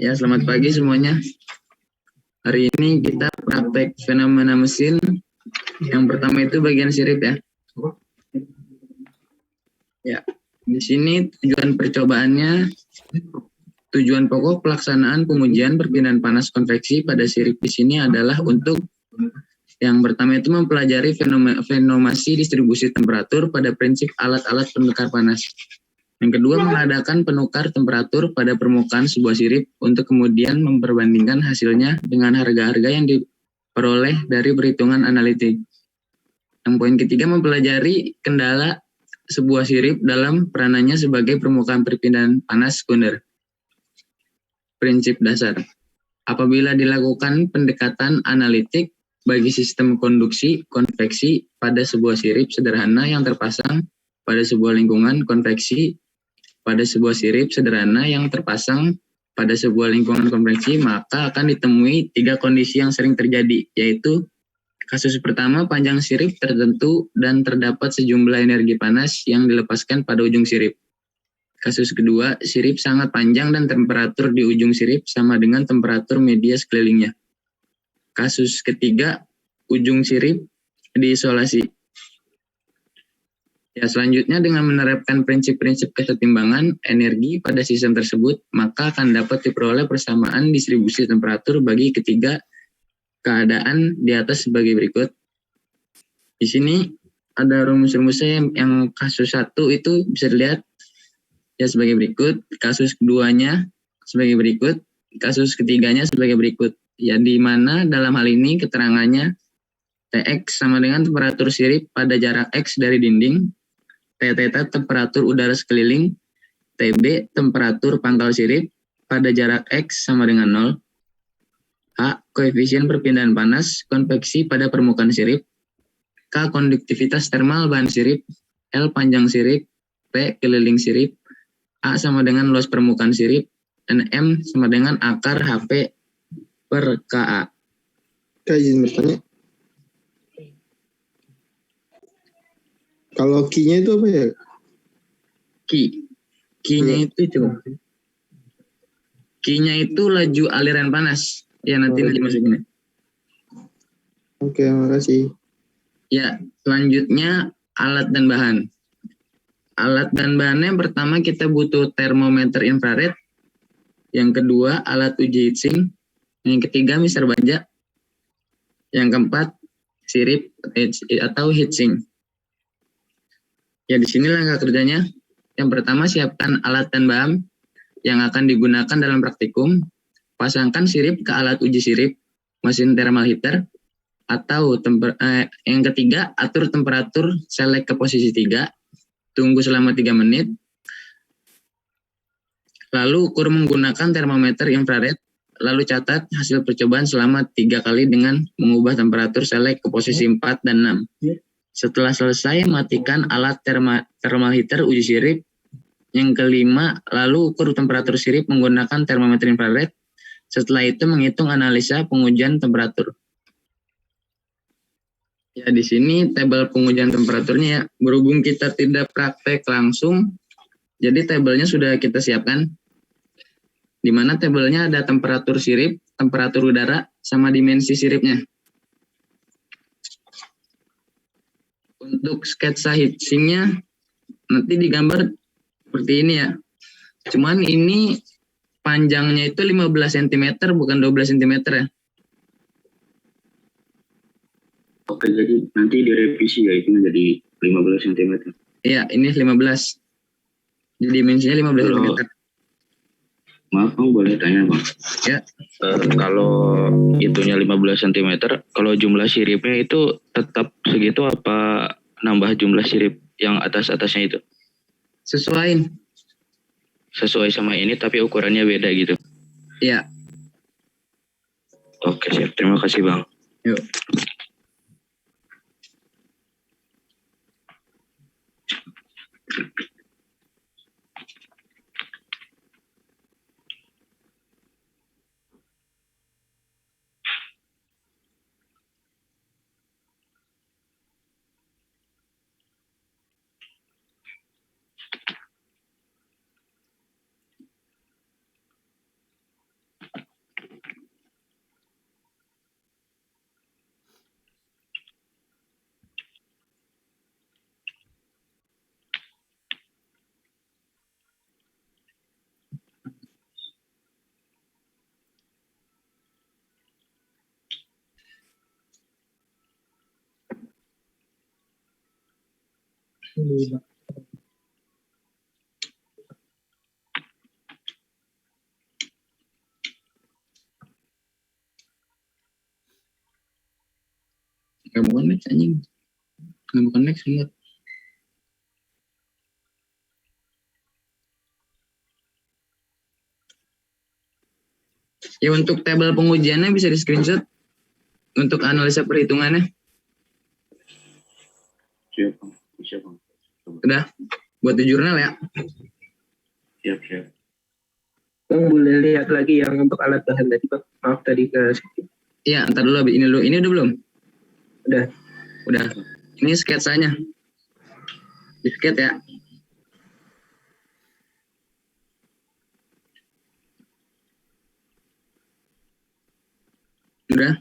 Ya, selamat pagi semuanya. Hari ini kita praktek fenomena mesin. Yang pertama itu bagian sirip ya. Ya, di sini tujuan pokok pelaksanaan pengujian perpindahan panas konveksi pada sirip di sini adalah untuk yang pertama itu mempelajari fenomasi distribusi temperatur pada prinsip alat-alat penukar panas. Yang kedua, mengadakan penukar temperatur pada permukaan sebuah sirip untuk kemudian memperbandingkan hasilnya dengan harga-harga yang diperoleh dari perhitungan analitik. Yang poin ketiga, mempelajari kendala sebuah sirip dalam peranannya sebagai permukaan perpindahan panas sekunder. Prinsip dasar. Apabila dilakukan pendekatan analitik bagi sistem konduksi konveksi pada sebuah sirip sederhana yang terpasang pada sebuah lingkungan konveksi pada sebuah sirip sederhana yang terpasang pada sebuah lingkungan konveksi, maka akan ditemui 3 kondisi yang sering terjadi, yaitu kasus pertama, panjang sirip tertentu dan terdapat sejumlah energi panas yang dilepaskan pada ujung sirip. Kasus kedua, sirip sangat panjang dan temperatur di ujung sirip sama dengan temperatur media sekelilingnya. Kasus ketiga, ujung sirip diisolasi. Ya, selanjutnya dengan menerapkan prinsip-prinsip kesetimbangan energi pada sistem tersebut, maka akan dapat diperoleh persamaan distribusi temperatur bagi ketiga keadaan di atas sebagai berikut. Di sini ada rumus-rumusnya yang kasus 1 itu bisa dilihat ya sebagai berikut, kasus keduanya sebagai berikut, kasus ketiganya sebagai berikut. Ya, di mana dalam hal ini keterangannya Tx sama dengan temperatur sirip pada jarak X dari dinding, Tθ temperatur udara sekeliling, Tb temperatur pangkal sirip pada jarak X sama dengan 0, H koefisien perpindahan panas konveksi pada permukaan sirip, K konduktivitas termal bahan sirip, L panjang sirip, P keliling sirip, A sama dengan luas permukaan sirip, dan M sama dengan akar HP per KA. Kak, izin bertanya. Kalau Q-nya itu apa ya? Q-nya itu coba. Q-nya itu laju aliran panas. Ya, nanti dimasukin. Oke, makasih. Ya, selanjutnya alat dan bahan. Alat dan bahannya yang pertama kita butuh termometer infrared. Yang kedua alat uji heat sink. Yang ketiga mister baja. Yang keempat sirip atau heat sink. Ya, di sini langkah kerjanya. Yang pertama, siapkan alat dan bahan yang akan digunakan dalam praktikum. Pasangkan sirip ke alat uji sirip, mesin thermal heater, atau yang ketiga, atur temperatur select ke posisi 3. Tunggu selama 3 menit. Lalu ukur menggunakan termometer infrared. Lalu catat hasil percobaan selama 3 kali dengan mengubah temperatur select ke posisi 4 dan 6. Setelah selesai, matikan alat thermal heater uji sirip. Yang kelima, lalu ukur temperatur sirip menggunakan termometer infrared. Setelah itu menghitung analisa pengujian temperatur. Ya, di sini tabel pengujian temperaturnya ya. Berhubung kita tidak praktek langsung, jadi tabelnya sudah kita siapkan. Di mana tabelnya ada temperatur sirip, temperatur udara, sama dimensi siripnya. Untuk sketsa heat sink-nya nanti digambar seperti ini ya. Cuman ini panjangnya itu 15 cm bukan 12 cm ya. Oke, jadi nanti direvisi ya, itu menjadi 15 cm. Iya, ini 15. Jadi dimensinya 15 cm. Maaf Bang, boleh tanya Bang? Ya. Kalau itunya 15 cm, kalau jumlah siripnya itu tetap segitu apa nambah jumlah sirip yang atas-atasnya itu? Sesuai sama ini tapi ukurannya beda gitu? Iya. Oke, siap. Terima kasih Bang. Yuk. Gak mau connect anjing. Gak mau connect semua. Ya untuk tabel pengujiannya bisa di screenshot untuk analisa perhitungannya. Siap. Udah buat di jurnal ya. Siap. Bang boleh lihat lagi yang untuk alat bahan tadi Bang. Maaf tadi ke skip. Iya, ntar dulu ini dulu. Ini udah belum? Udah. Ini sketsanya. Di sket ya. Udah.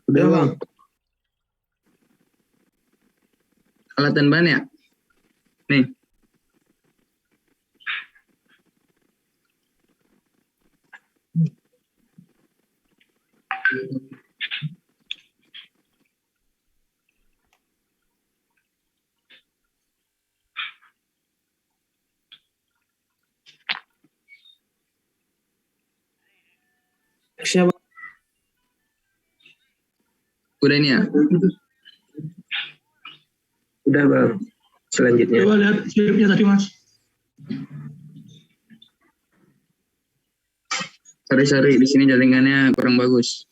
Udah bang. Alat dan bahan ya. Nih. Siapa? Udah ini ya. Udah Bang. Selanjutnya. Coba lihat siripnya tadi Mas. Sorry, di sini jaringannya kurang bagus.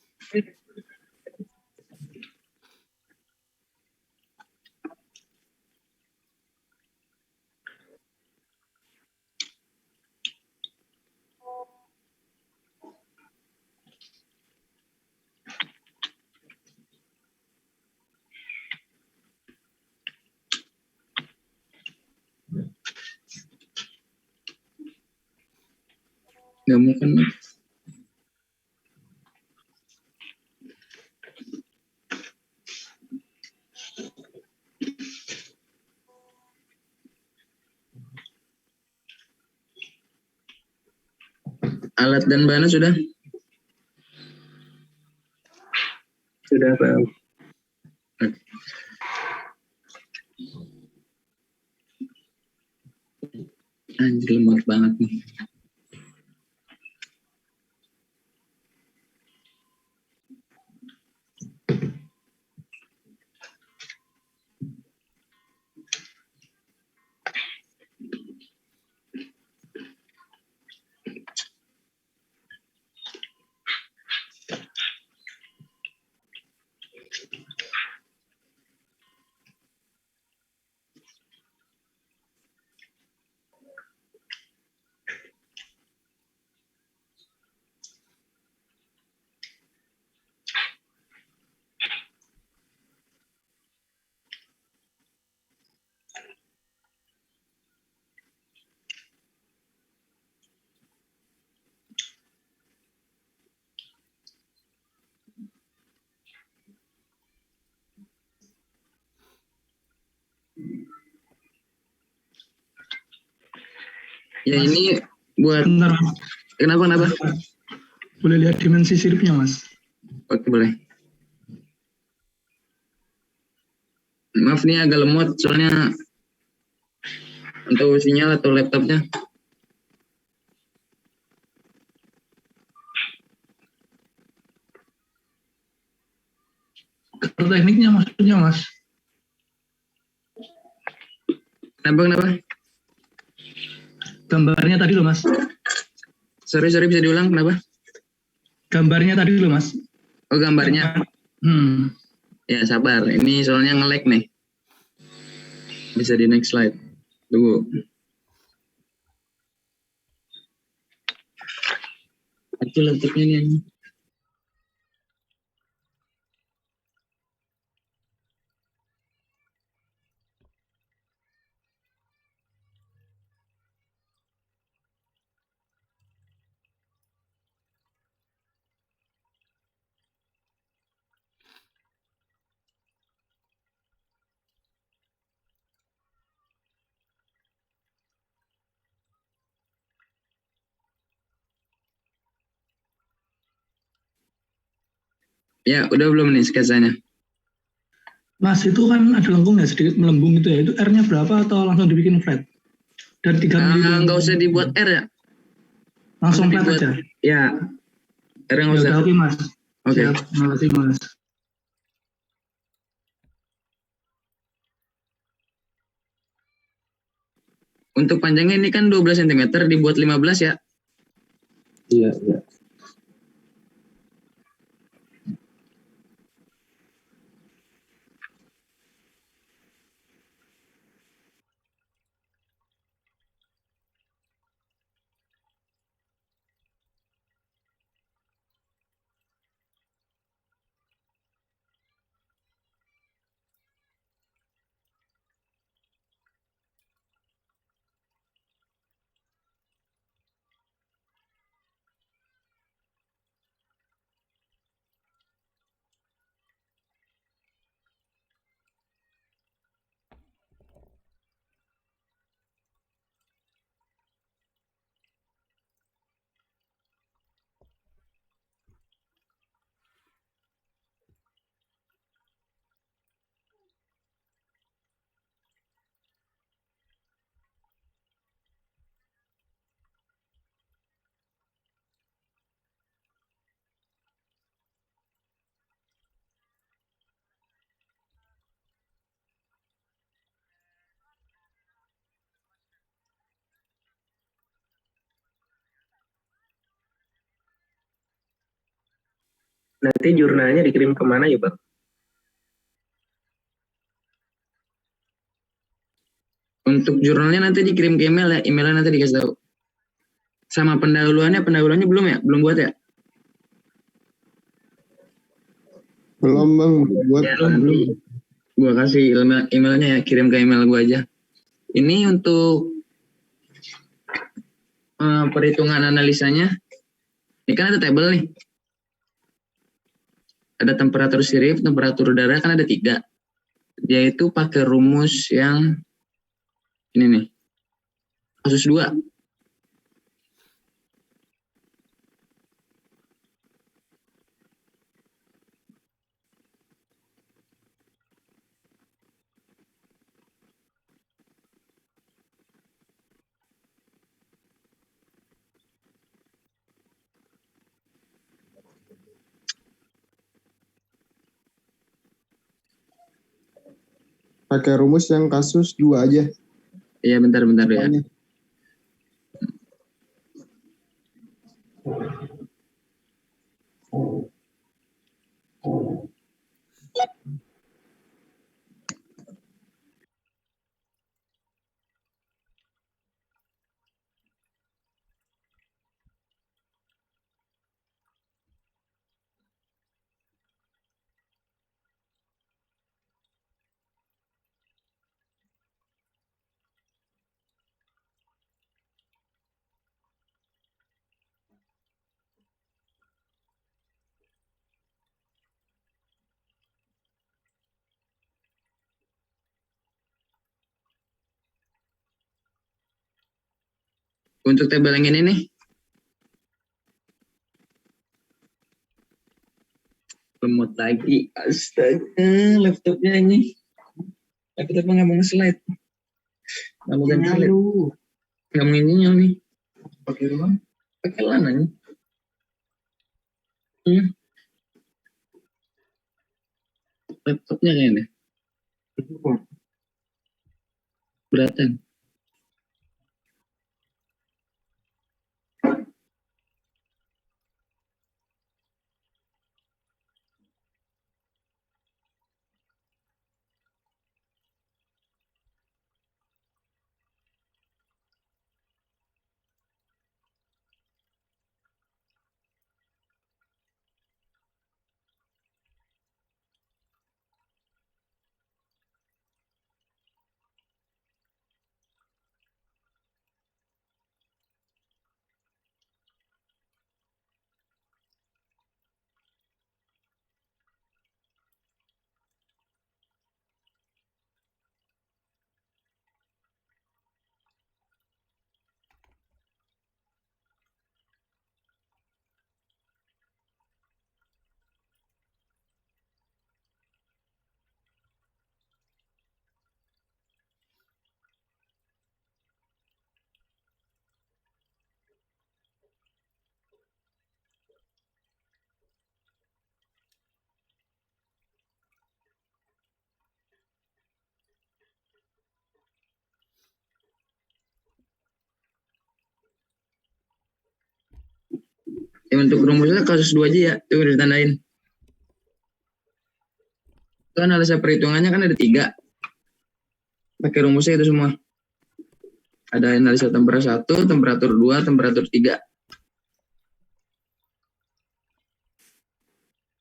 Gak mau connect. Alat dan bahannya sudah? Sudah Bang. Anjir lemot banget nih. Ya Mas. ini buat Bentar Mas. kenapa? Boleh lihat dimensi siripnya Mas. Oke boleh. Maaf nih agak lemot soalnya untuk sinyal atau laptopnya. Kalau tekniknya maksudnya Mas. Kenapa? Gambarnya tadi loh Mas. Sorry bisa diulang kenapa? Gambarnya tadi loh Mas. Oh gambarnya. Ya sabar, ini soalnya nge-lag nih. Bisa di next slide. Tunggu. Itu laptopnya nih anjing. Ya, udah belum nih sketsanya? Mas, itu kan ada lengkungnya sedikit melembung gitu ya. Itu R-nya berapa atau langsung dibikin flat? Dan 3 mili itu Nggak usah dibuat R ya. langsung flat dibuat. aja. Ya, R nggak Ya usah. udah, oke Mas. Oke. Siap, terima kasih Mas. Untuk panjangnya ini kan 12 cm, dibuat 15 ya. Iya, iya. Nanti jurnalnya dikirim kemana ya Bang? Untuk jurnalnya nanti dikirim ke email ya. Emailnya nanti dikasih tahu. Sama pendahuluannya belum ya? Belum buat ya? Belum bang, buat Ya, belum. Gua kasih emailnya ya, kirim ke email gua aja. Ini untuk perhitungan analisanya. Ini kan ada tabel nih. Ada temperatur sirip, temperatur udara kan ada 3. Dia itu pakai rumus yang ini nih. Kasus 2. Pakai rumus yang kasus 2 aja. Iya, bentar ya. Pokoknya. Untuk tabel yang ini nih. Lemot lagi. Astaga, laptopnya ini. Laptopnya nggak mau nge-slide. Nggak mau ganti slide. Nggak mau ininya nih. Pakai rumah? Pakai lana nih. Laptopnya kayaknya. Beratan. Ya, untuk rumusnya kasus 2 aja ya, itu udah ditandain. Itu analisa perhitungannya kan ada 3. Pakai rumusnya itu semua. Ada analisa temperatur 1, temperatur 2, temperatur 3.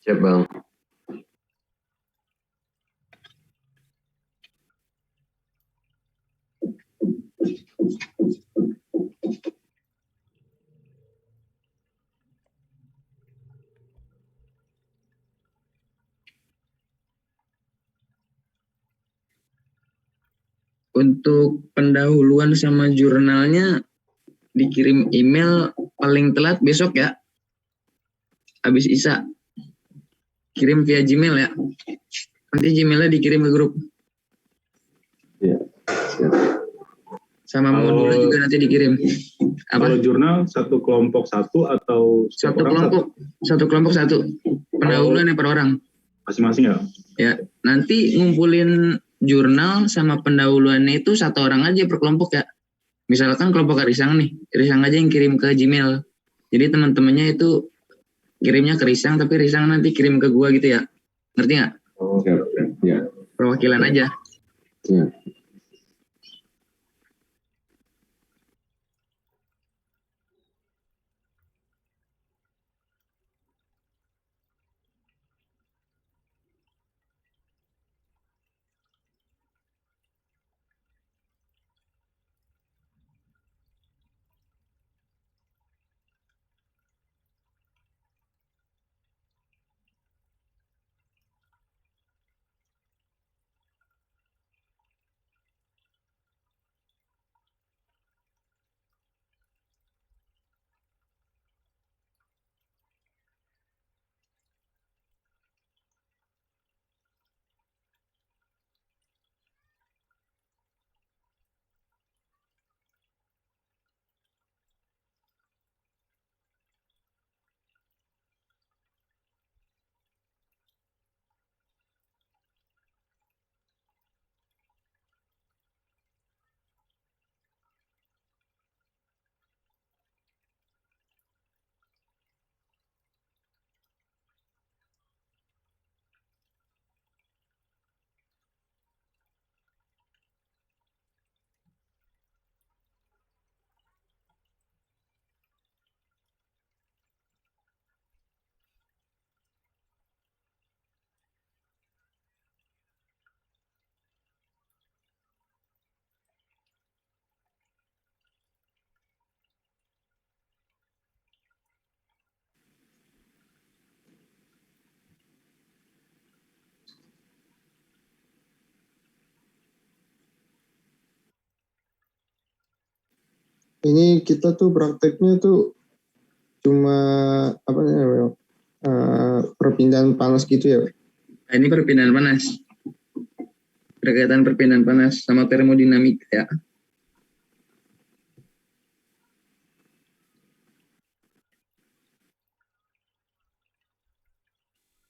Siap Bang. Untuk pendahuluan sama jurnalnya dikirim email paling telat besok ya. Habis Isa. Kirim via Gmail ya. Nanti Gmailnya dikirim ke grup. Iya. Siap. Sama modulnya juga nanti dikirim. Kalau Apa? jurnal satu kelompok satu atau Satu orang kelompok. Satu kelompok satu. Pendahuluan per orang. masing-masing ya? Ya, nanti ngumpulin jurnal sama pendahuluannya itu 1 orang aja per kelompok ya. Misalkan kelompok Risang nih, Risang aja yang kirim ke Gmail. Jadi teman-temannya itu kirimnya ke Risang, tapi Risang nanti kirim ke gua gitu ya. Ngerti nggak? Oh, siap. Ya. Perwakilan aja. Siap. Ini kita tuh prakteknya tuh cuma apa namanya, perpindahan panas gitu ya. Nah, ini perpindahan panas. Berkaitan perpindahan panas sama termodinamika ya.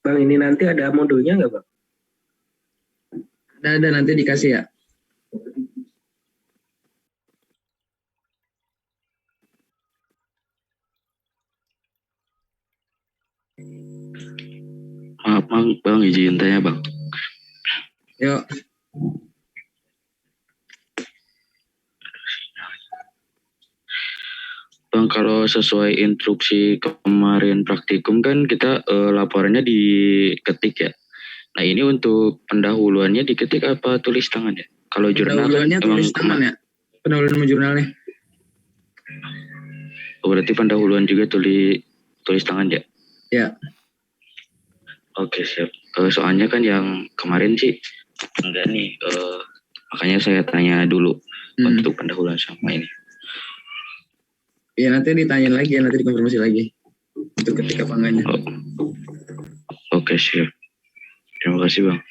Bang, ini nanti ada modulnya nggak, Bang? Ada nanti dikasih ya. Maaf Bang, izin tanya Bang. Yuk. Bang, kalau sesuai instruksi kemarin praktikum kan kita laporannya diketik ya. Nah ini untuk pendahuluannya diketik apa tulis tangan ya? Kalau jurnal kan Pendahuluannya emang tulis tangan ya. Pendahuluan sama jurnalnya. berarti pendahuluan juga tulis tangan ya? Ya. Oke siap. Soalnya kan yang kemarin sih enggak nih. Makanya saya tanya dulu untuk pendahuluan sama ini. Ya nanti ditanyain lagi ya, nanti dikonfirmasi lagi. Itu ketika apa enggaknya. Oke siap. Terima kasih Bang.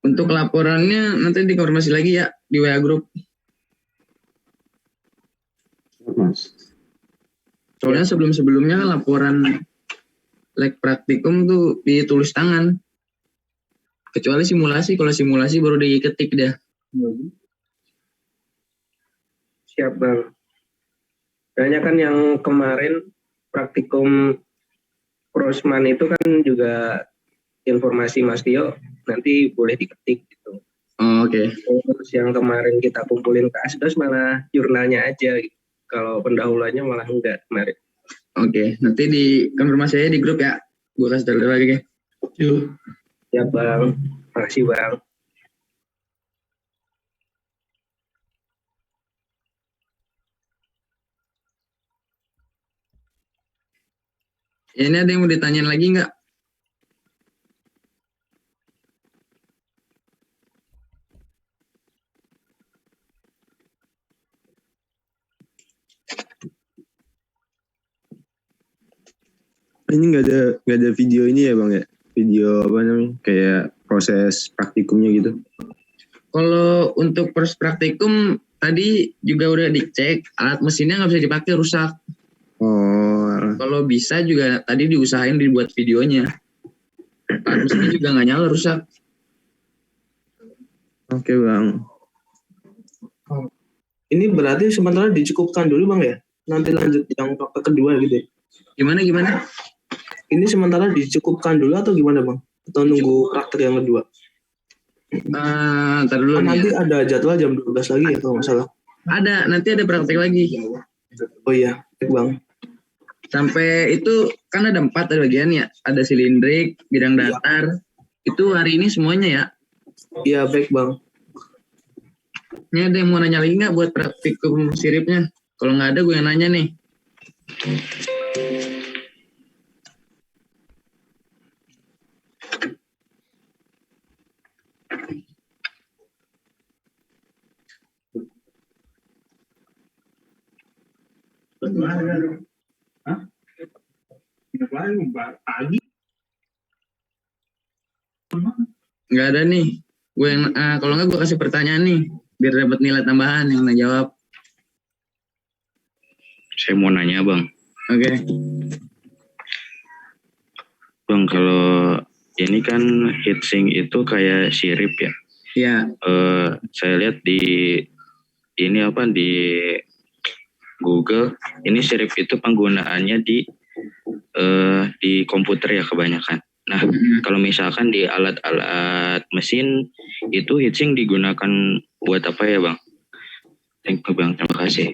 Untuk laporannya nanti dikonfirmasi lagi ya di WA Group. Mas. Soalnya sebelum-sebelumnya laporan lek praktikum tuh ditulis tangan. Kecuali simulasi, kalau simulasi baru diketik dah. Siap Bang. Soalnya kan yang kemarin praktikum Prosman itu kan juga informasi Mas Tio nanti boleh diketik gitu. Oh, oke. Terus yang kemarin kita kumpulin ke Asdos malah jurnalnya aja gitu. Kalau pendahuluannya malah enggak kemarin. Oke, nanti dikonfirmasi aja di grup ya. Gue kasih tahu lagi. Yuk. Ya Bang, makasih Bang. Ya, ini ada yang mau ditanyain lagi nggak? Ini nggak ada video ini ya bang ya? Video apa namanya? Kayak proses praktikumnya gitu. Kalau untuk proses praktikum tadi juga udah dicek, alat mesinnya nggak bisa dipakai, rusak. Oh. Kalau bisa juga tadi diusahain dibuat videonya. Alat mesinnya juga nggak nyala, rusak. Oke bang. Ini berarti sementara dicukupkan dulu bang ya? Nanti lanjut yang fakta kedua gitu ya? Gimana? Ini sementara dicukupkan dulu atau gimana bang? Atau nunggu praktek yang kedua? Ntar dulu nih. Nanti ada jadwal jam 12 lagi ya kalau nggak salah. Ada, nanti ada praktek lagi. Oh iya, baik bang. Sampai itu kan ada 4 bagian ya. Ada silindrik, bidang datar. Itu hari ini semuanya ya. Iya baik bang. Ini ada yang mau nanya lagi nggak buat praktikum siripnya? Kalau nggak ada gue yang nanya nih. Nggak ada nih. Gue yang kalau nggak gue kasih pertanyaan nih biar dapat nilai tambahan yang jawab. Saya mau nanya bang. Oke. Bang, kalau ini kan heatsink itu kayak sirip ya. Iya. Saya lihat di Google, ini sirip itu penggunaannya di komputer ya kebanyakan. Nah, kalau misalkan di alat-alat mesin itu heatsink digunakan buat apa ya bang? Thank you bang, terima kasih.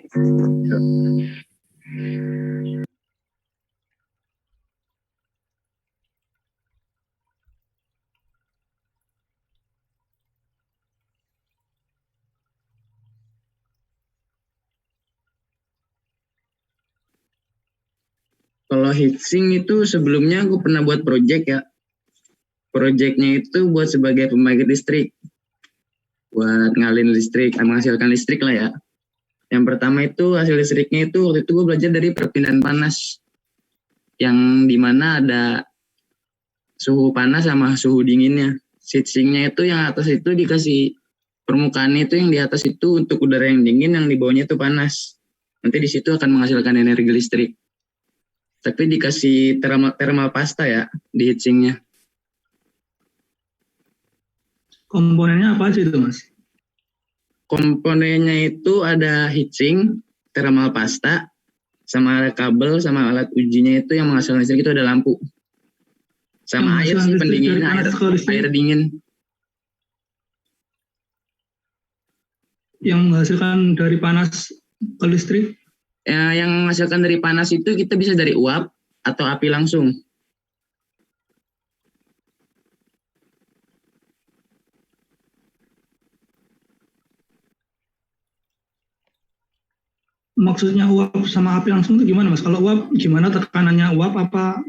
Kalau heatsink itu sebelumnya gue pernah buat project ya. Projectnya itu buat sebagai pembangkit listrik. Buat ngalin listrik, menghasilkan listrik lah ya. Yang pertama itu hasil listriknya itu waktu itu gue belajar dari perpindahan panas. Yang dimana ada suhu panas sama suhu dinginnya. Heatsinknya itu yang atas itu dikasih permukaannya itu yang di atas itu untuk udara yang dingin, yang di bawahnya itu panas. Nanti di situ akan menghasilkan energi listrik. Tapi dikasih thermal pasta ya di heatsinknya. Komponennya apa aja itu mas? Komponennya itu ada heatsink, thermal pasta, sama ada kabel, sama alat ujinya itu yang menghasilkan listrik itu ada lampu. Sama air sih pendinginnya, air dingin. Yang menghasilkan dari panas ke listrik? Yang menghasilkan dari panas itu kita bisa dari uap atau api langsung. Maksudnya uap sama api langsung itu gimana mas? Kalau uap gimana tekanannya uap apa?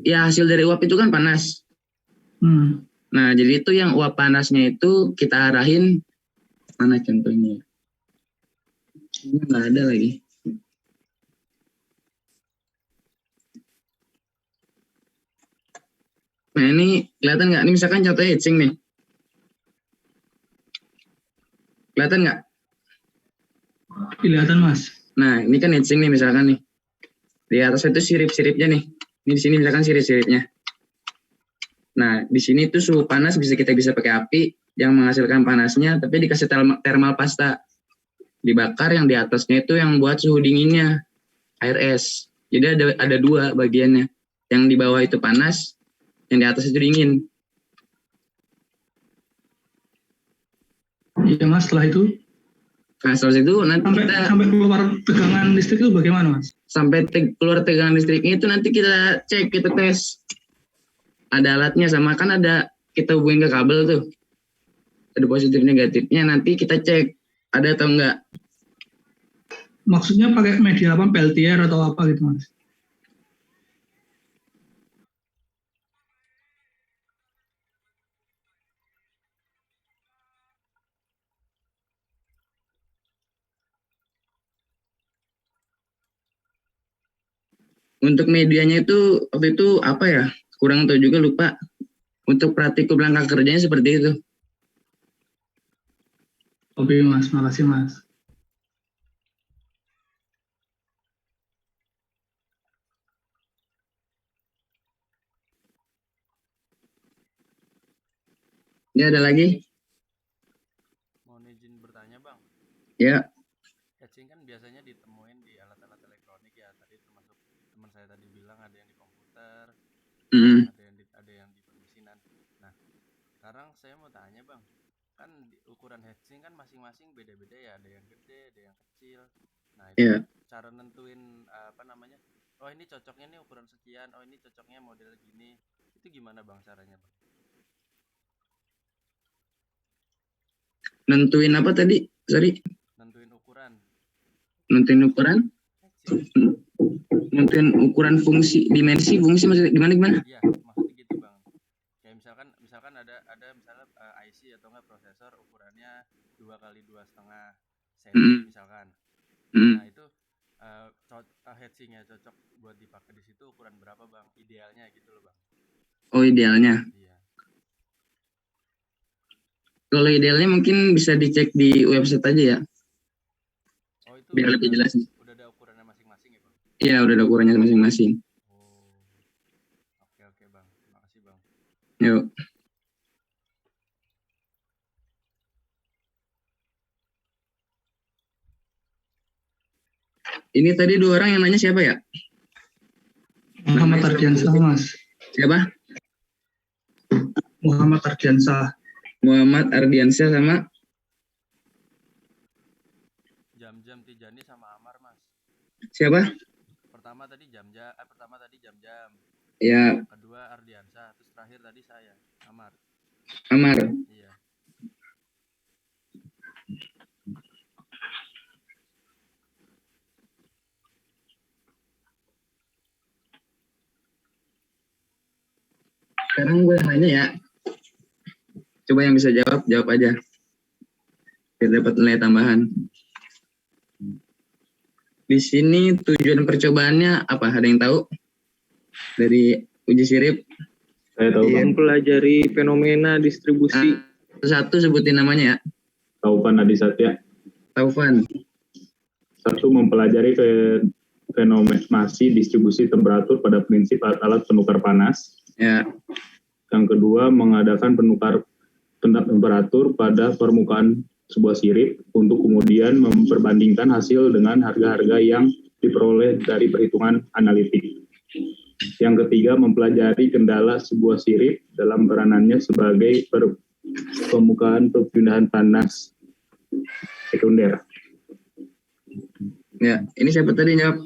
Ya hasil dari uap itu kan panas. Nah jadi itu yang uap panasnya itu kita arahin, mana contohnya? Ini nggak ada lagi. Nah ini kelihatan nggak? Ini misalkan contohnya heatsink nih. Kelihatan nggak? Kelihatan Mas. Nah, ini kan heatsink nih misalkan nih. Di atas itu sirip-siripnya nih. Ini di sini misalkan sirip-siripnya. Nah, di sini tuh suhu panas kita bisa pakai api yang menghasilkan panasnya, tapi dikasih thermal pasta. Dibakar yang di atasnya itu yang buat suhu dinginnya, air es. Jadi ada dua bagiannya. Yang di bawah itu panas, yang di atas itu dingin. Iya Mas, setelah itu Nah, setelah itu nanti sampai keluar tegangan listrik itu bagaimana Mas? Sampai keluar tegangan listriknya itu nanti kita cek, kita tes. Ada alatnya, sama kan ada, kita hubungin ke kabel tuh. Ada positif negatifnya, nanti kita cek ada atau enggak. Maksudnya pakai media apa, peltier atau apa gitu Mas? Untuk medianya itu waktu itu apa ya? Kurang tahu juga, lupa. Untuk praktikum langkah kerjanya seperti itu. Oke Mas, makasih Mas. Ini ada lagi? Mohon izin bertanya Bang. Ya. Heatsink kan biasanya ditemuin di alat-alat elektronik ya. Tadi termasuk teman saya tadi bilang ada yang di komputer, ada yang di permesinan. Nah, sekarang saya mau tanya Bang, kan ukuran heatsink kan masing-masing beda-beda ya. Ada yang gede, ada yang kecil. Nah, itu cara nentuin apa namanya? Oh ini cocoknya nih ukuran sekian. Oh ini cocoknya model gini. Itu gimana Bang caranya Bang? Nentuin apa tadi? Sorry. Nentuin ukuran. Nentuin ukuran? Nentuin ukuran fungsi, dimensi fungsi maksudnya gimana? Iya, maksudnya gitu Bang. Kayak misalkan ada misalnya IC atau enggak prosesor ukurannya 2x2,5 cm misalkan. Nah, itu heatsinknya cocok buat dipakai di situ ukuran berapa Bang? Idealnya gitu loh Bang. Oh, idealnya. Iya. Kalau idealnya mungkin bisa dicek di website aja ya. Oh, itu biar lebih jelas. Udah ada ukurannya masing-masing ya Bang? Iya, udah ada ukurannya masing-masing. Oh. Oke Bang. Terima kasih Bang. Yuk. Ini tadi dua orang yang nanya siapa ya? Muhammad Ardiansah Mas. Siapa? Muhammad Ardiansah. Muhammad Ardiansah sama Jam-jam Tijani sama Amar Mas. siapa? Pertama tadi jam-jam. Ya. Kedua Ardiansah, terus terakhir tadi saya, Amar. Iya. Sekarang gue yang nanya ya. Coba yang bisa jawab aja. Biar dapat nilai tambahan. Di sini tujuan percobaannya apa? Ada yang tahu? Dari uji sirip? Saya tahu Bang. Mempelajari fenomena distribusi. Satu sebutin namanya ya. Taufan Adisatya. Taufan. Satu, mempelajari fenomenasi distribusi temperatur pada prinsip alat penukar panas. Ya. Yang kedua, mengadakan penukar temperatur pada permukaan sebuah sirip untuk kemudian memperbandingkan hasil dengan harga-harga yang diperoleh dari perhitungan analitik. Yang ketiga, mempelajari kendala sebuah sirip dalam peranannya sebagai permukaan perpindahan panas sekunder. Ya, ini siapa tadi jawab?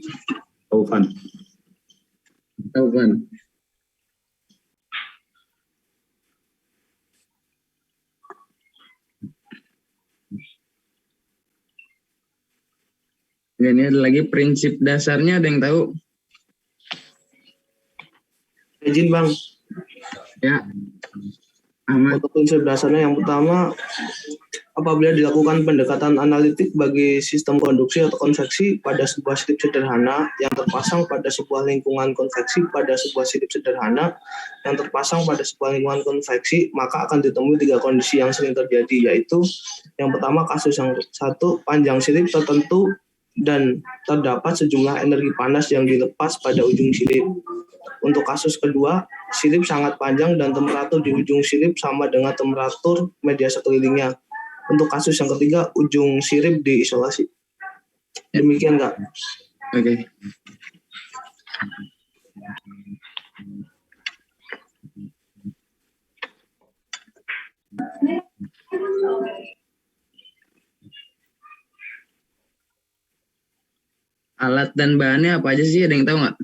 Taufan. Ya, ini ada lagi prinsip dasarnya, ada yang tahu? Izin Bang. Ya. Untuk prinsip dasarnya yang pertama, apabila dilakukan pendekatan analitik bagi sistem konduksi atau konveksi pada sebuah sirip sederhana yang terpasang pada sebuah lingkungan konveksi pada sebuah sirip sederhana yang terpasang pada sebuah lingkungan konveksi, maka akan ditemui 3 kondisi yang sering terjadi, yaitu yang pertama kasus yang satu, panjang sirip tertentu dan terdapat sejumlah energi panas yang dilepas pada ujung sirip. Untuk kasus kedua, sirip sangat panjang dan temperatur di ujung sirip sama dengan temperatur media sekelilingnya. Untuk kasus yang ketiga, ujung sirip diisolasi. Demikian, Kak. Oke. Alat dan bahannya apa aja sih? Ada yang tahu nggak?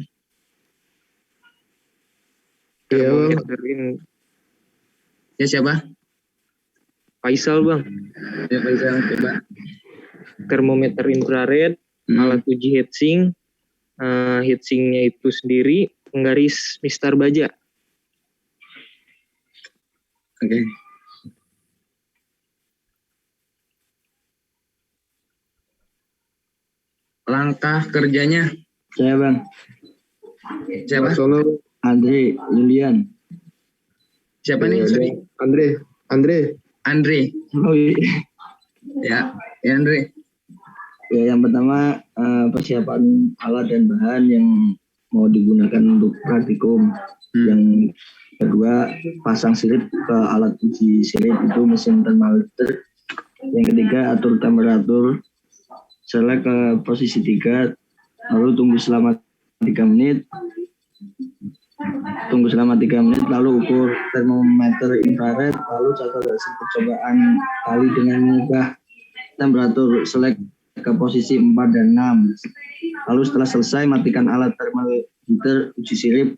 Termometerin. Ya siapa? Faisal, Bang. Ya Faisal, coba. Termometer infrared, alat uji heatsink, heatsinknya itu sendiri penggaris mistar baja. Oke. Langkah kerjanya. Saya Bang. Siapa? Andre Lilian. Siapa nih? Sorry. Andre. Oh iya. Ya Andre. Ya, yang pertama persiapan alat dan bahan yang mau digunakan untuk praktikum. Yang kedua, pasang sirip ke alat uji sirip itu mesin thermometer. Yang ketiga, atur temperatur. Select ke posisi 3, lalu tunggu selama 3 menit. Lalu ukur termometer infrared, lalu catat hasil percobaan kali dengan mengubah temperatur select ke posisi 4 dan 6. Lalu setelah selesai, matikan alat termometer uji sirip.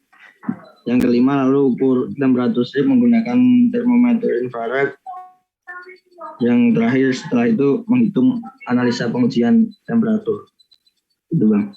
Yang kelima, lalu ukur temperatur sirip menggunakan termometer infrared. Yang terakhir setelah itu menghitung analisa pengujian temperatur. Itu Bang.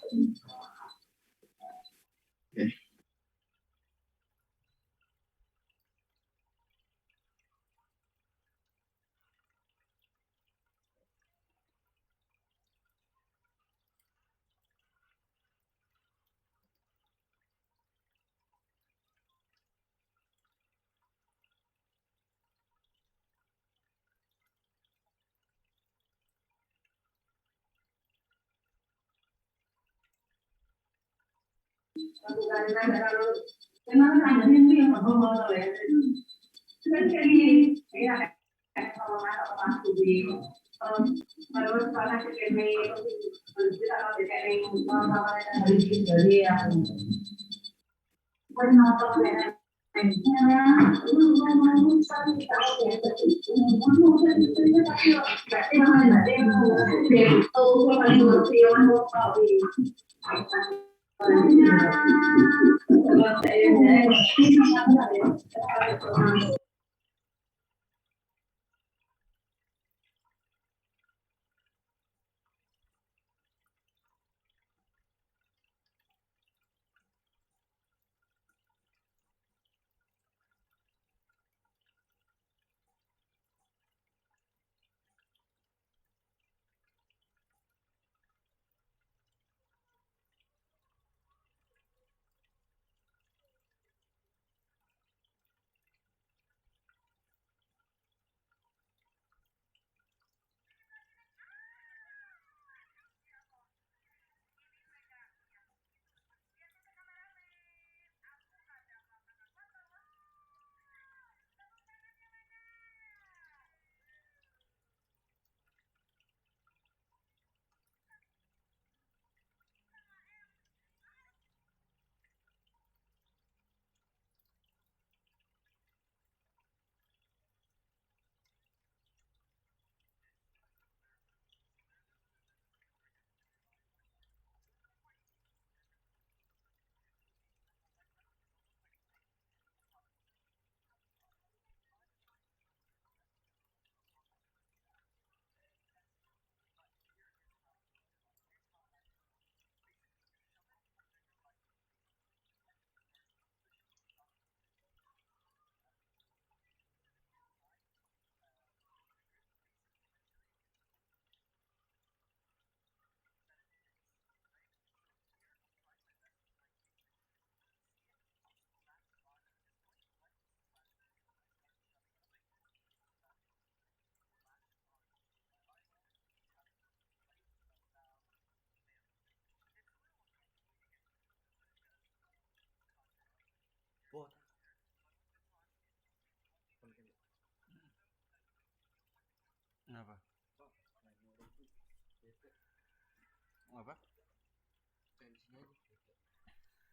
apa?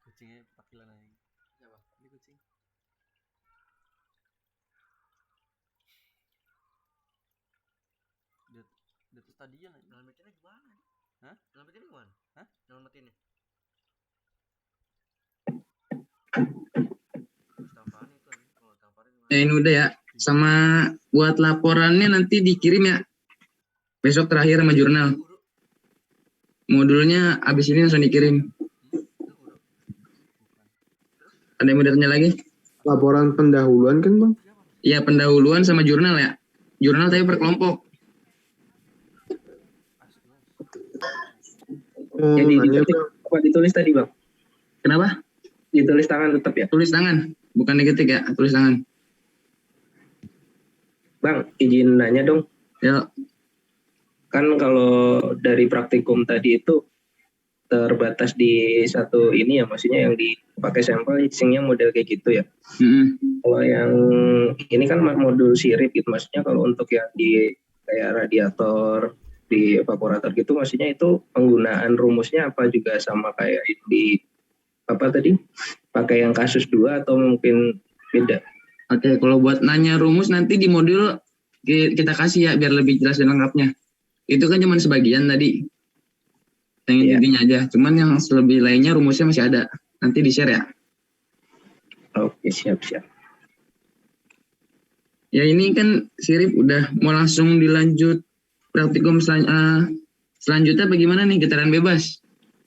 Kucingnya pakilan aja. Siapa? Ini kucing. Di atas stadion aja. Nyelamatinnya gimana? Hah? Nyelamatinnya gimana? Hah? Nyelamatinnya? Ya ini udah ya. Sama buat laporannya nanti dikirim ya. Besok terakhir sama jurnal. Modulnya abis ini langsung dikirim. Ada yang mau ditanya lagi? Laporan pendahuluan kan Bang? Iya pendahuluan sama jurnal ya. Jurnal tapi per kelompok. Jadi diketik apa ditulis tadi Bang? Kenapa? Ditulis tangan tetap ya? Tulis tangan, bukan diketik ya, tulis tangan. Bang, izin nanya dong. Ya. Kan kalau dari praktikum tadi itu terbatas di satu ini ya, maksudnya yang dipakai sampel isinya model kayak gitu ya. Kalau yang ini kan modul sirip gitu, maksudnya kalau untuk yang di kayak radiator, di evaporator gitu, maksudnya itu penggunaan rumusnya apa juga sama kayak di apa tadi? Pakai yang kasus 2 atau mungkin beda? Oke, kalau buat nanya rumus nanti di modul kita kasih ya biar lebih jelas dan lengkapnya. Itu kan cuma sebagian tadi. Yang intinya aja. Cuman yang lebih lainnya rumusnya masih ada. Nanti di-share ya. Oke, siap-siap. Ya ini kan sirip udah mau langsung dilanjut praktikum selanjutnya bagaimana nih getaran bebas?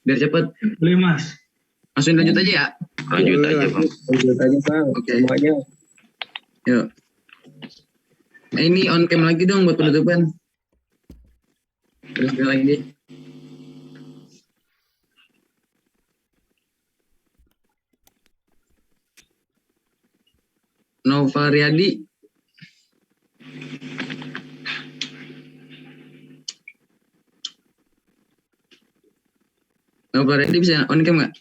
Biar cepet. Boleh Mas. Langsung lanjut aja ya. Lanjut aja Bang. Lanjut aja Bang. Oke. Semuanya. Yuk. Nah, ini on cam lagi dong buat penutupan. Terus lagi. Nova Riyadi. Nova Riyadi bisa on cam nggak?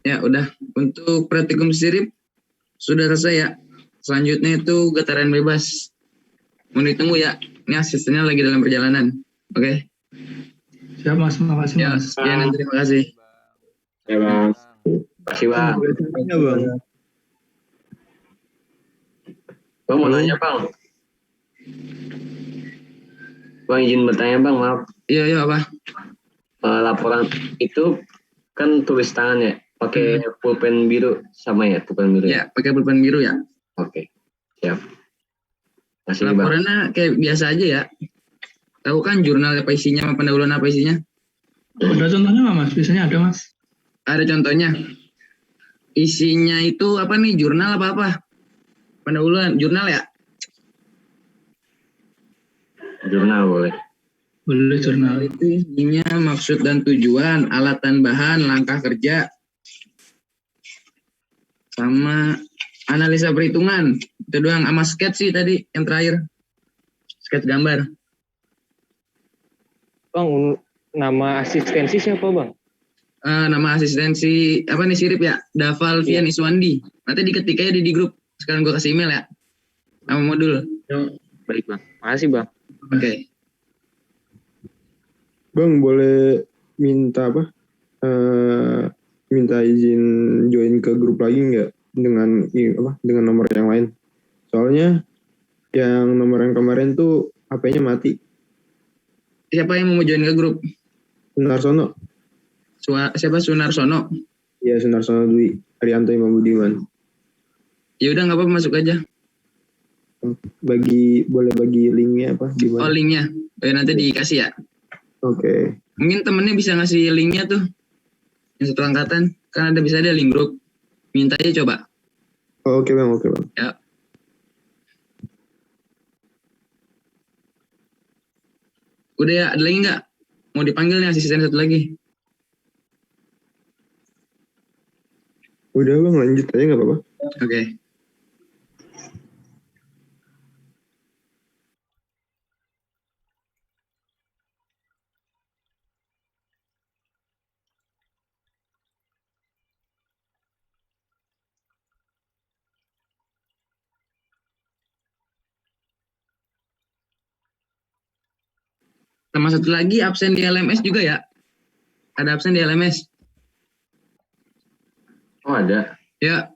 Ya udah, untuk praktikum sirip sudah selesai ya. Selanjutnya itu getaran bebas. Mau ditunggu ya. Ini asistennya lagi dalam perjalanan. Oke. Siap Mas, makasih Ya, Mas. sekian terima kasih. Ya Bang. Makasih Bang. Ya Bang. Bang mau nanya Bang. Bang izin bertanya Bang, maaf. Iya apa? Laporan itu kan tulis tangan ya, pakai pulpen biru sama ya, pulpen biru. Ya, pakai pulpen biru ya. Oke, siap. Masih Laporannya kayak biasa aja ya. Tahu kan jurnal apa isinya, sama pendahuluan apa isinya? Ada contohnya nggak Mas? Biasanya ada Mas. Ada contohnya. Isinya itu apa nih? Jurnal apa? Pendahuluan, jurnal ya? Jurnal boleh. Boleh jurnal. Itu isinya maksud dan tujuan, alat dan bahan, langkah kerja, sama analisa perhitungan. Itu doang, sama sketch sih tadi yang terakhir. Sketch gambar. Bang, nama asistensi siapa Bang? Nama asistensi apa nih sirip ya? Daval Vian Iswandi. Nanti diketik aja di grup. Sekarang gue kasih email ya. Nama modul. Baik Bang. Makasih Bang. Oke. Bang boleh minta apa? Minta izin join ke grup lagi nggak dengan dengan nomor yang lain? Soalnya yang nomor yang kemarin tuh HP-nya mati. Siapa yang mau join ke grup? Sunarsono. Siapa Sunarsono? Iya Sunarsono Dwi Arianto Imam Budiman. Ya udah nggak apa-apa masuk aja. Boleh bagi linknya apa? Gimana? Oh linknya. Nanti dikasih ya. Oke. Mungkin temennya bisa ngasih linknya tuh. Yang satu angkatan. Kan bisa ada link grup. Minta aja coba. Oke bang. Ya. Udah ya, ada lagi nggak? Mau dipanggil nih asisten satu lagi. Udah bang, lanjut aja nggak apa-apa. Oke. Sama satu lagi absen di LMS juga ya? Ada absen di LMS? Oh ada. Ya.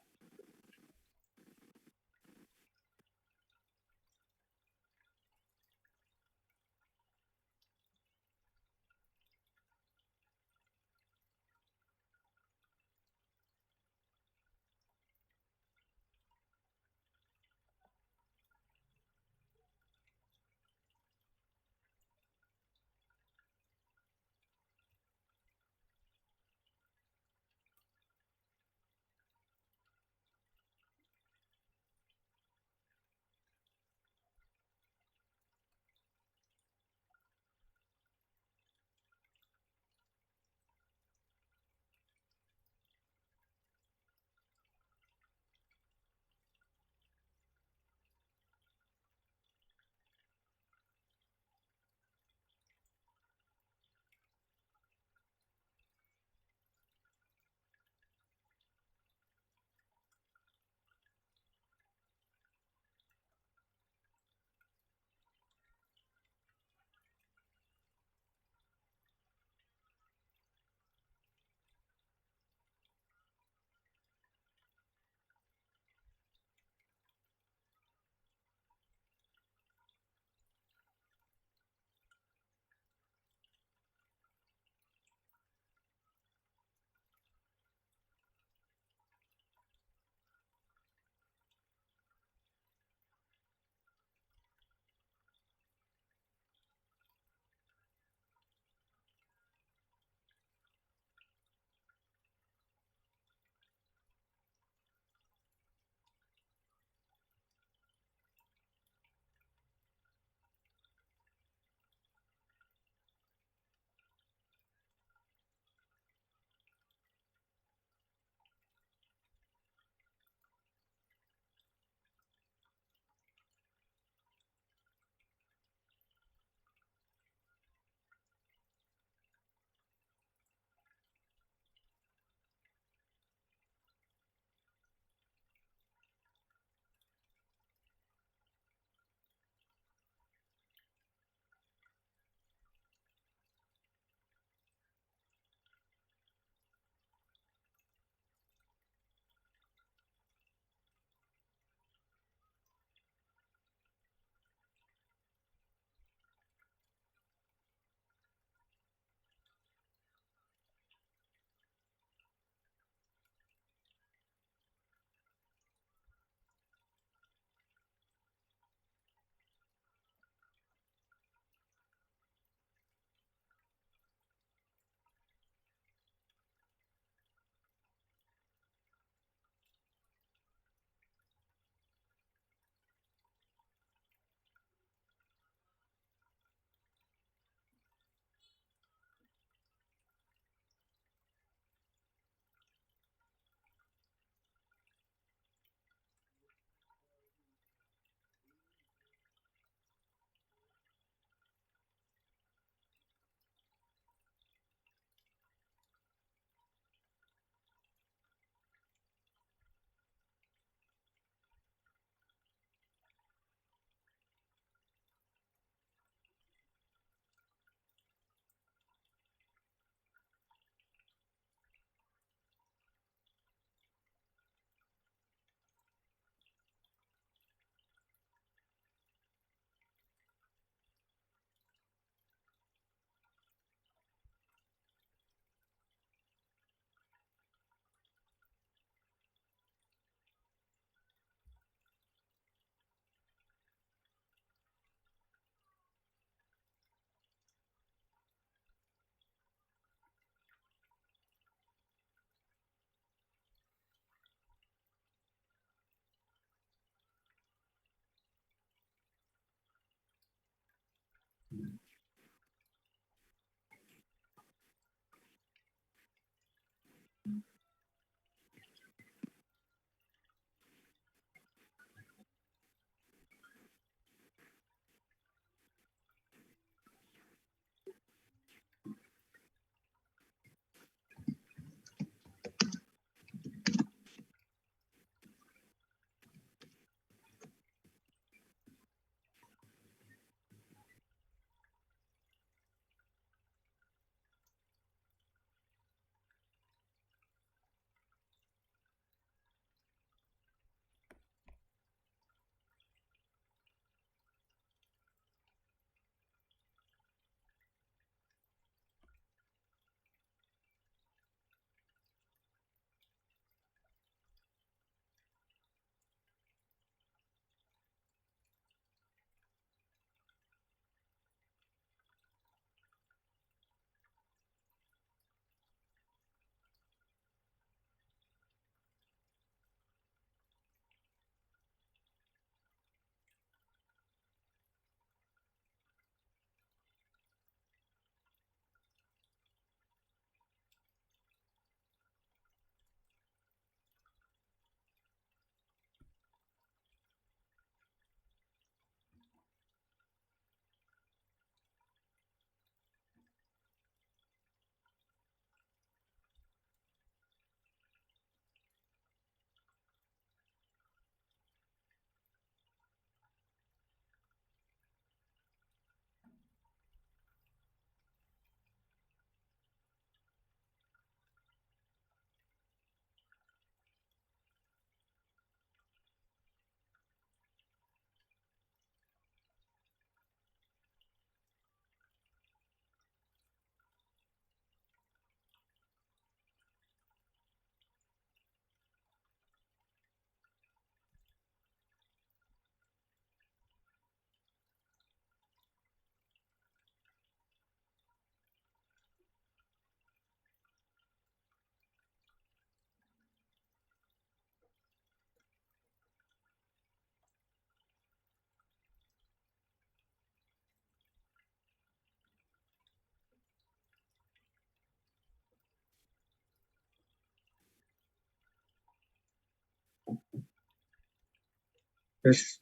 Tes.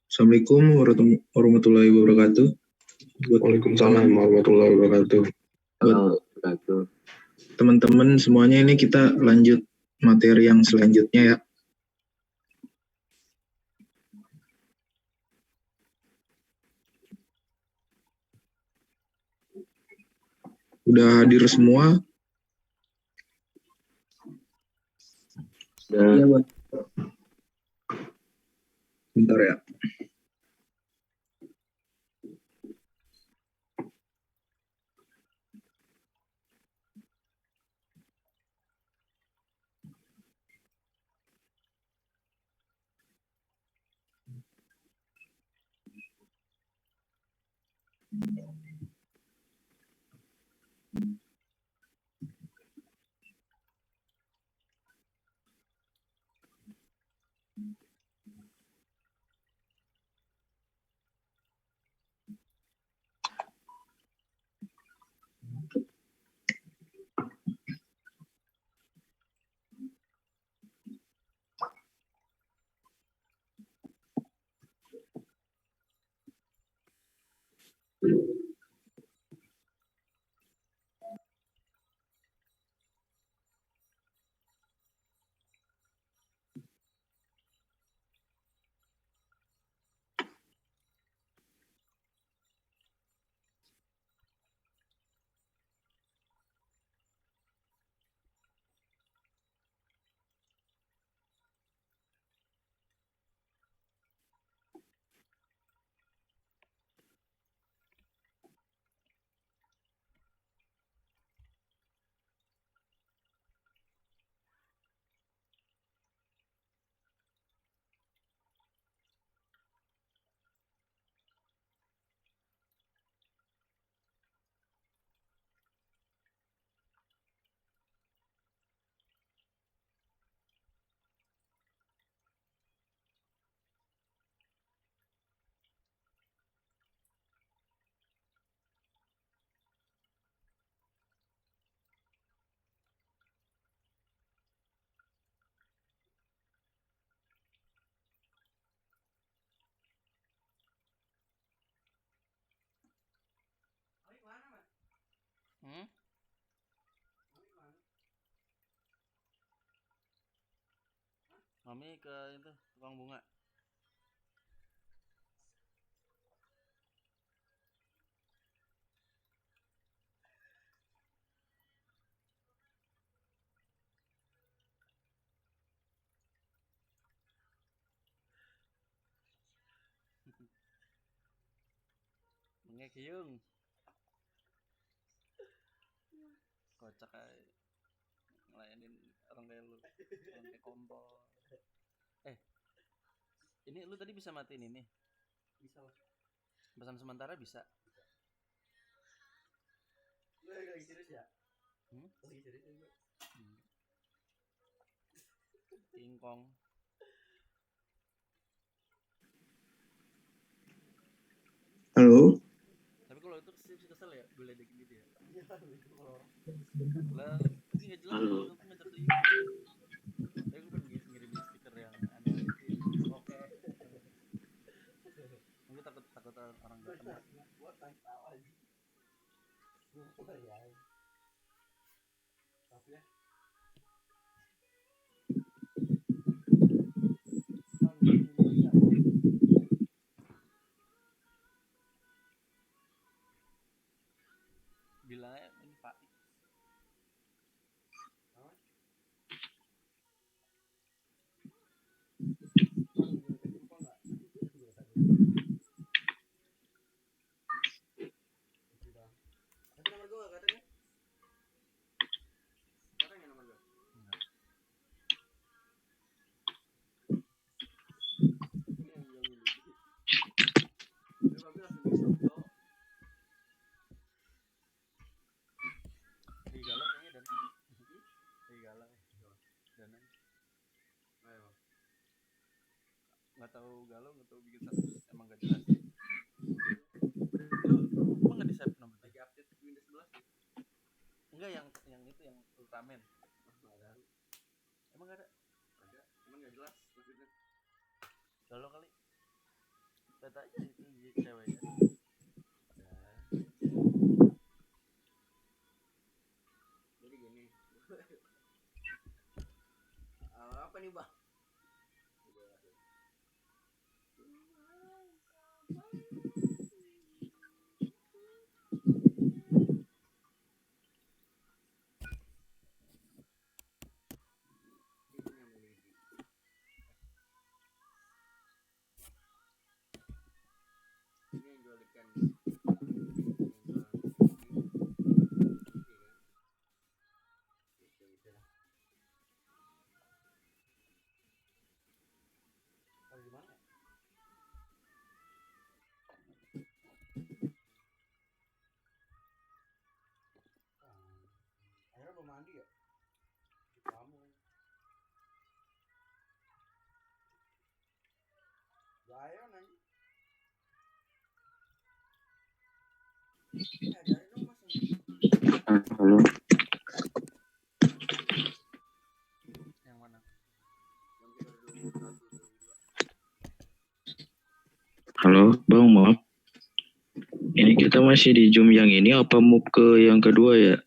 Assalamualaikum warahmatullahi wabarakatuh. Waalaikumsalam warahmatullahi wabarakatuh. Buat teman-teman semuanya, ini kita lanjut materi yang selanjutnya ya. Udah hadir semua? Iya, Bang. Bentar ya. Mami ke itu tukang bunga. Mengekiung. Kocak aja. Ngelayanin orang kayak lu. Orang kayak kontol. Ini lu tadi bisa matiin ini? Bisa lah. Pesan sementara bisa? Lu lagi serius ya? Lagi serius ya gue? Tingkong. Halo? Tapi kalau itu kesel ya, gue ledekin gitu ya? Iya, itu kalau orang. Lah, ini gak jelas kalau aku ngajak ke YouTube. Tapi gue kan ngirimin stiker yang aneh gitu. Oke. Mungkin takut orang gak kenal. Gue tahu aja. Gue ya. Tapi ya. Bilangnya ini Pak. Nomor gue katanya? Katanya nomor gue? Enggak. Serigala kayaknya dan serigala dan ayo nggak tahu galau nggak tahu bikin status emang gak jelas lu emang nggak di save nomor lagi update Windows 11 ya? Enggak yang itu yang Ultraman nggak ada emang nggak ada cuman nggak jelas Galau kali. Kata aja itu ceweknya. Jadi gini. Apa nih bang? Ini yang jual ikan. Akhirnya belum mandi ya? Kamu. Gaya nanya. Halo. Yang mana? Halo, Bang, maaf. Ini kita masih di Zoom yang ini apa move ke yang kedua ya?